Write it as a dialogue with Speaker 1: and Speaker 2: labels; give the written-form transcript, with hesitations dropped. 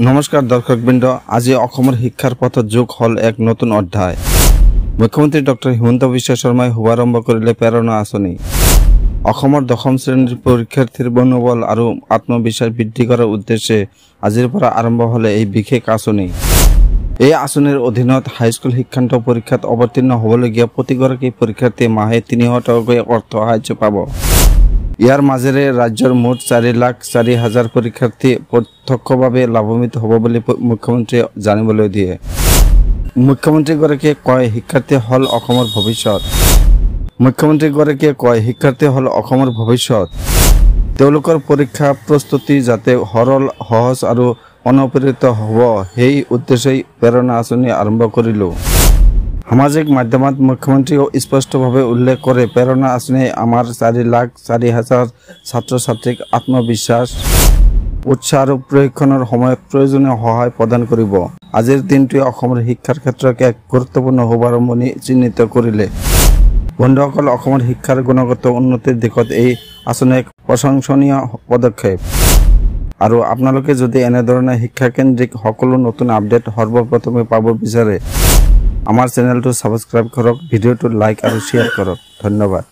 Speaker 1: নমস্কাৰ দৰ্শকবৃন্দ, আজি অসমৰ শিক্ষাৰ পথত যোগ হল এক নতুন অধ্যায়। মুখ্যমন্ত্ৰী ডক্টৰ হিমন্ত বিশ্ব শৰ্মাই শুভাৰম্ভ কৰিলে প্ৰেৰণা আঁচনি। অসমৰ দশম শ্ৰেণীৰ পৰীক্ষাৰ্থীৰ মনোবল আৰু আত্মবিশ্বাস বৃদ্ধি কৰাৰ উদ্দেশ্যে আজিৰ পৰা আৰম্ভ হলে এই বিশেষ আঁচনি। এই আঁচনিৰ অধীনত হাইস্কুল শিক্ষান্ত পৰীক্ষাত অৱতীৰ্ণ হ'বলগীয়া প্ৰতিগৰাকী পৰীক্ষাৰ্থীয়ে মাহে ৩০০ টকাকৈ অৰ্থ সাহায্য পাব। ইয়াৰ মাজেৰে ৰাজ্যৰ মুঠ ৪,৪,০০০ পৰীক্ষাৰ্থী প্ৰত্যক্ষভাৱে লাভান্বিত হ'ব বুলি মুখ্যমন্ত্ৰীয়ে জানিবলৈ দিয়ে। মুখ্যমন্ত্ৰীগৰাকীয়ে কয়, শিক্ষাৰ্থী হল অসমৰ ভৱিষ্যত। মুখ্যমন্ত্ৰীগৰাকীয়ে কয়, শিক্ষাৰ্থী হল অসমৰ ভৱিষ্যত। তেওঁলোকৰ পৰীক্ষা প্ৰস্তুতি যাতে সৰল, সহজ আৰু অনপীড়িত হ'ব, সেই উদ্দেশ্যেই প্ৰেৰণা আঁচনি আৰম্ভ কৰিলোঁ। সামাজিক মাধ্যমত মুখ্যমন্ত্ৰীয়ে স্পষ্টভাৱে উল্লেখ কৰে, প্ৰেৰণা আঁচনিয়ে আমাৰ ৪,৪,০০০ ছাত্ৰ ছাত্ৰীক আত্মবিশ্বাস, উৎসাহ আৰু প্ৰশিক্ষণৰ সময়ত প্ৰয়োজনীয় সহায় প্ৰদান কৰিব। আজিৰ দিনটোৱে অসমৰ শিক্ষাৰ ক্ষেত্ৰত এক গুৰুত্বপূৰ্ণ শুভাৰম্ভণি চিহ্নিত কৰিলে। বন্ধুসকল, অসমৰ শিক্ষাৰ গুণগত উন্নতিৰ দিশত এই আঁচনি এক প্ৰশংসনীয় পদক্ষেপ। আৰু আপোনালোকে যদি এনেধৰণে শিক্ষাকেন্দ্ৰিক সকলো নতুন আপডেট সৰ্বপ্ৰথমে পাব বিচাৰে, আমাৰ চেনেলটো ছাবস্ক্ৰাইব কৰক, ভিডিঅ'টো লাইক আৰু শ্বেয়াৰ কৰক। ধন্যবাদ।